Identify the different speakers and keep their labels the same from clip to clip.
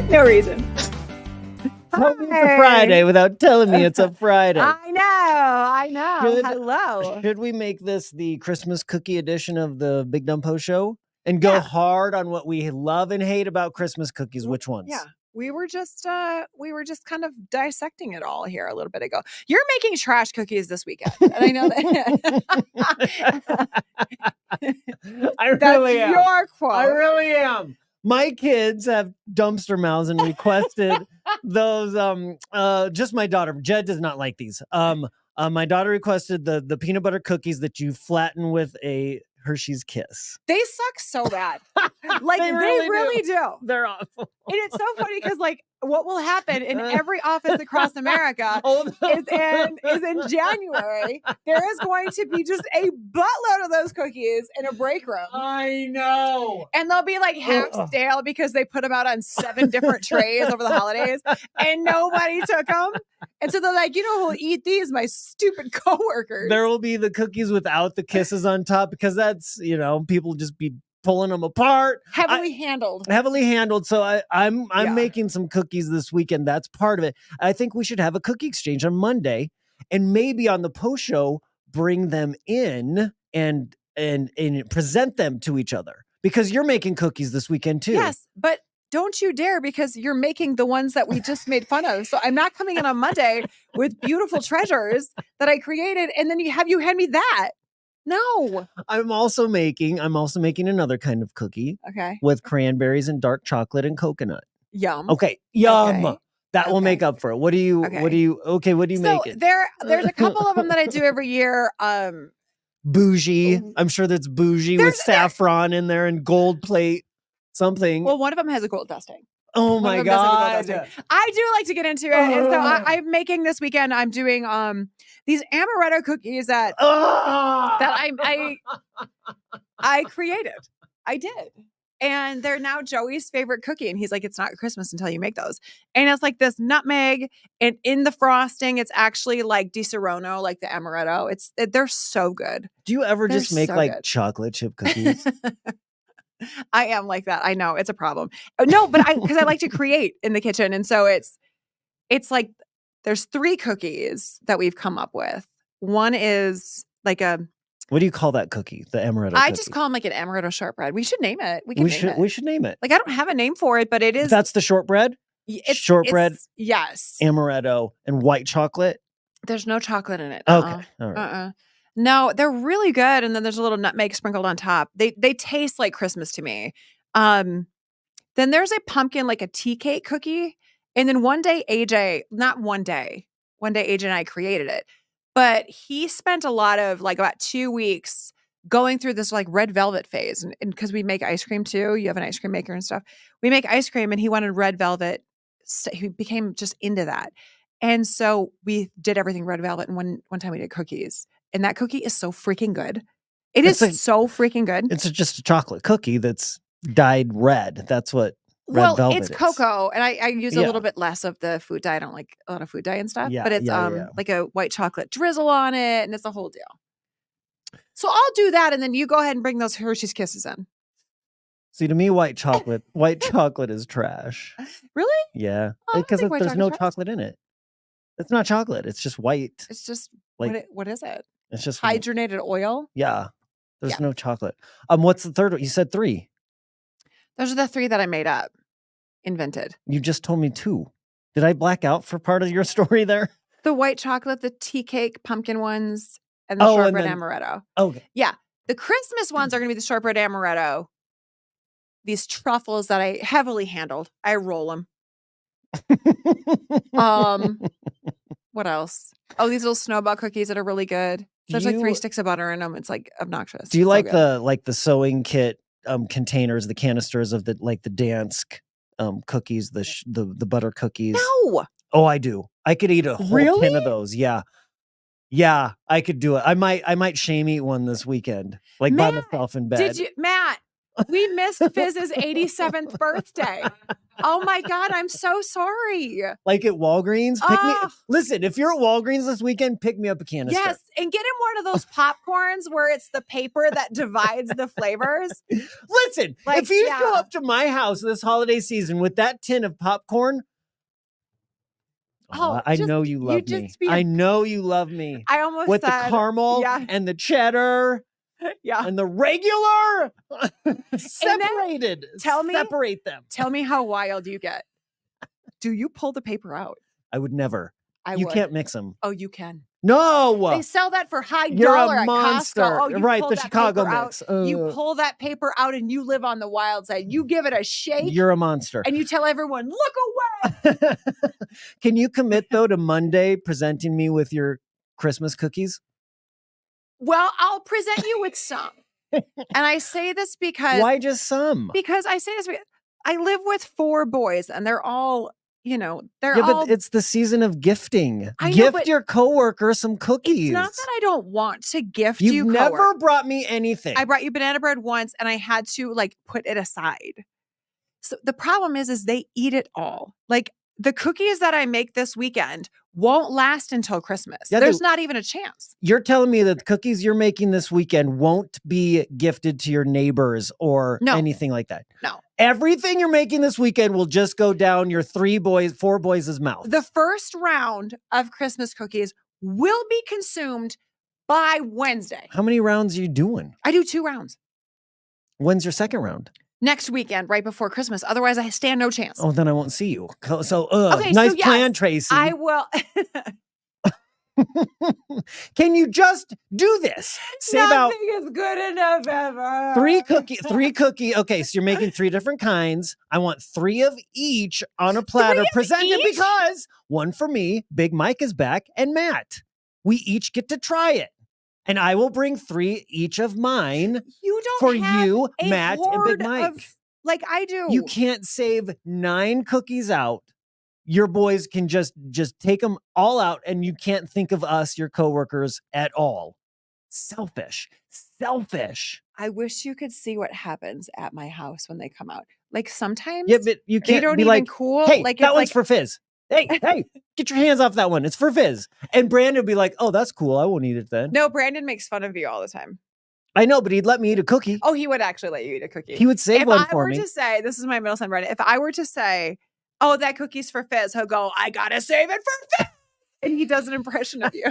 Speaker 1: No reason.
Speaker 2: Tell me it's a Friday without telling me it's a Friday.
Speaker 1: I know. Hello.
Speaker 2: Should we make this the Christmas cookie edition of the Big Dumb Post Show and go hard on what we love and hate about Christmas cookies? Which ones?
Speaker 1: Yeah. We were just kind of dissecting it all here a little bit ago. You're making trash cookies this weekend, and I know that.
Speaker 2: I really am.
Speaker 1: Your quote.
Speaker 2: I really am. My kids have dumpster mouths and requested those. Just my daughter. Jed does not like these. My daughter requested the peanut butter cookies that you flatten with a Hershey's Kiss.
Speaker 1: They suck so bad. Like they really do.
Speaker 2: They're awful.
Speaker 1: And it's so funny because like what will happen in every office across America is in January, there is going to be just a buttload of those cookies in a break room.
Speaker 2: I know.
Speaker 1: And they'll be like half stale because they put them out on 7 different trays over the holidays and nobody took them. And so they're like, you know who'll eat these? My stupid coworkers.
Speaker 2: There will be the cookies without the kisses on top because that's, people just be pulling them apart.
Speaker 1: Heavily handled.
Speaker 2: So I'm making some cookies this weekend. That's part of it. I think we should have a cookie exchange on Monday and maybe on the post show, bring them in and present them to each other because you're making cookies this weekend too.
Speaker 1: Yes, but don't you dare because you're making the ones that we just made fun of. So I'm not coming in on Monday with beautiful treasures that I created and then you hand me that. No. I'm
Speaker 2: also making another kind of cookie.
Speaker 1: Okay.
Speaker 2: With cranberries and dark chocolate and coconut.
Speaker 1: Yum.
Speaker 2: Okay. Yum. Okay. That will make up for it. What do you making?
Speaker 1: There's a couple of them that I do every year.
Speaker 2: Bougie. I'm sure that's bougie with saffron in there and gold plate something.
Speaker 1: Well, one of them has a gold dusting.
Speaker 2: Oh my God.
Speaker 1: I do like to get into it. And so I'm making this weekend, I'm doing these amaretto cookies that I created. I did. And they're now Joey's favorite cookie. And he's like, it's not Christmas until you make those. And it's like this nutmeg. And in the frosting, it's actually like Di Serono, like the amaretto. They're so good.
Speaker 2: Do you ever just make like chocolate chip cookies?
Speaker 1: I am like that. I know it's a problem. No, but because I like to create in the kitchen. And so it's like there's 3 cookies that we've come up with. One is like
Speaker 2: what do you call that cookie? The amaretto
Speaker 1: I just call them like an amaretto shortbread. We should name it. We
Speaker 2: should name it.
Speaker 1: Like I don't have a name for it, but it is.
Speaker 2: That's the shortbread? Shortbread.
Speaker 1: Yes.
Speaker 2: Amaretto and white chocolate.
Speaker 1: There's no chocolate in it.
Speaker 2: Okay. All right.
Speaker 1: No, they're really good. And then there's a little nutmeg sprinkled on top. They taste like Christmas to me. Then there's a pumpkin, like a tea cake cookie. And then one day AJ and I created it. But he spent a lot of like about 2 weeks going through this like red velvet phase. And because we make ice cream too, you have an ice cream maker and stuff. We make ice cream and he wanted red velvet. He became just into that. And so we did everything red velvet. And one time we did cookies. And that cookie is so freaking good. It's so freaking good.
Speaker 2: It's just a chocolate cookie that's dyed red. That's what red velvet is.
Speaker 1: It's cocoa. And I use a little bit less of the food dye. I don't like a lot of food dye and stuff.
Speaker 2: Yeah,
Speaker 1: but it's like a white chocolate drizzle on it. And it's a whole deal. So I'll do that. And then you go ahead and bring those Hershey's Kisses in.
Speaker 2: See, to me, white chocolate is trash.
Speaker 1: Really?
Speaker 2: Yeah. Because there's no chocolate in it. It's not chocolate. It's just white.
Speaker 1: It's just,
Speaker 2: like,
Speaker 1: what is it?
Speaker 2: It's just
Speaker 1: hydrogenated oil.
Speaker 2: Yeah. There's no chocolate. What's the third one? You said 3.
Speaker 1: Those are the 3 that I made up, invented.
Speaker 2: You just told me 2. Did I black out for part of your story there?
Speaker 1: The white chocolate, the tea cake, pumpkin ones, and the shortbread amaretto.
Speaker 2: Okay.
Speaker 1: Yeah. The Christmas ones are going to be the shortbread amaretto. These truffles that I heavily handled. I roll them. What else? Oh, these little snowball cookies that are really good. There's like 3 sticks of butter in them. It's like obnoxious.
Speaker 2: Do you like the sewing kit containers, the canisters of the Dansk cookies, the butter cookies?
Speaker 1: No.
Speaker 2: Oh, I do. I could eat a whole tin of those. Yeah. Yeah, I could do it. I might shame eat one this weekend, like by myself in bed.
Speaker 1: Matt? We missed Fizz's 87th birthday. Oh my God, I'm so sorry.
Speaker 2: Like at Walgreens, listen, if you're at Walgreens this weekend, pick me up a canister.
Speaker 1: Yes, and get him one of those popcorns where it's the paper that divides the flavors.
Speaker 2: Listen, if you show up to my house this holiday season with that tin of popcorn, I know you love me. I know you love me.
Speaker 1: I almost
Speaker 2: with the caramel and the cheddar.
Speaker 1: Yeah.
Speaker 2: And the regular separated. Separate them.
Speaker 1: Tell me how wild you get. Do you pull the paper out?
Speaker 2: I would never. You can't mix them.
Speaker 1: Oh, you can.
Speaker 2: No.
Speaker 1: They sell that for high
Speaker 2: You're
Speaker 1: dollar
Speaker 2: a monster.
Speaker 1: at Costco. Oh,
Speaker 2: right, the Chicago mix.
Speaker 1: You pull that paper out and you live on the wild side. You give it a shake.
Speaker 2: You're a monster.
Speaker 1: And you tell everyone, look away.
Speaker 2: Can you commit, though, to Monday presenting me with your Christmas cookies?
Speaker 1: Well, I'll present you with some. And I say this because...
Speaker 2: Why just some?
Speaker 1: Because I say this because I live with 4 boys and they're all,
Speaker 2: but it's the season of gifting. Gift your coworker some cookies.
Speaker 1: It's not that I don't want to gift
Speaker 2: You've never brought me anything.
Speaker 1: I brought you banana bread once and I had to put it aside. So the problem is they eat it all. The cookies that I make this weekend won't last until Christmas. Yeah, there's not even a chance.
Speaker 2: You're telling me that the cookies you're making this weekend won't be gifted to your neighbors or anything like that?
Speaker 1: No.
Speaker 2: Everything you're making this weekend will just go down your 4 boys' mouth.
Speaker 1: The first round of Christmas cookies will be consumed by Wednesday.
Speaker 2: How many rounds are you doing?
Speaker 1: I do 2 rounds.
Speaker 2: When's your second round?
Speaker 1: Next weekend, right before Christmas. Otherwise, I stand no chance.
Speaker 2: Oh, then I won't see you. So, nice plan, Tracy.
Speaker 1: I will.
Speaker 2: Can you just do this?
Speaker 1: Nothing is good enough ever.
Speaker 2: 3 cookie. Okay, so you're making 3 different kinds. I want 3 of each on a platter presented because 1 for me, Big Mike is back, and Matt. We each get to try it. And I will bring 3 each of mine for you, Matt, and Big Mike.
Speaker 1: Like I do.
Speaker 2: You can't save 9 cookies out. Your boys can just take them all out, and you can't think of us, your coworkers, at all. Selfish.
Speaker 1: I wish you could see what happens at my house when they come out. Sometimes
Speaker 2: but you can't
Speaker 1: they don't
Speaker 2: be
Speaker 1: even cool.
Speaker 2: Hey, that one's for Fizz. Hey, get your hands off that one. It's for Fizz. And Brandon would be like, oh, that's cool. I won't eat it then.
Speaker 1: No, Brandon makes fun of you all the time.
Speaker 2: I know, but he'd let me eat a cookie.
Speaker 1: Oh, he would actually let you eat a cookie.
Speaker 2: He would save one for me.
Speaker 1: If I were to say, this is my middle son, Brandon. If I were to say, oh, that cookie's for Fizz, he'll go, I gotta save it for Fizz. And he does an impression of you.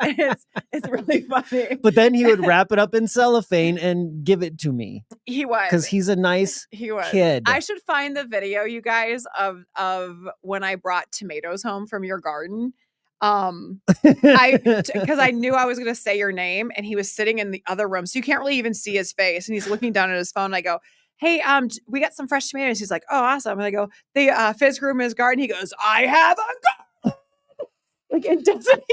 Speaker 1: It's really funny.
Speaker 2: But then he would wrap it up in cellophane and give it to me.
Speaker 1: He was.
Speaker 2: Because he's a nice kid.
Speaker 1: I should find the video, you guys, of when I brought tomatoes home from your garden. Because I knew I was going to say your name, and he was sitting in the other room. So you can't really even see his face. And he's looking down at his phone. And I go, hey, we got some fresh tomatoes. He's like, oh, awesome. And I go, the Fizz grew in his garden. He goes, I have a garden. It doesn't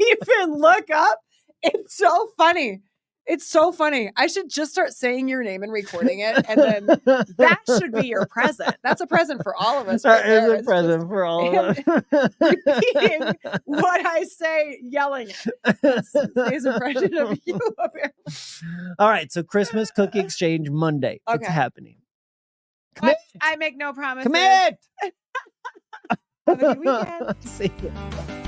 Speaker 1: even look up. It's so funny. It's so funny. I should just start saying your name and recording it. And then that should be your present. That's a present for all of us.
Speaker 2: That is a present for all of us.
Speaker 1: Repeating what I say, yelling it. That's his impression of you, apparently.
Speaker 2: All right. So Christmas cookie exchange Monday. Okay. It's happening. Commit.
Speaker 1: I make no promises.
Speaker 2: Commit.
Speaker 1: Have a good weekend.
Speaker 2: See you.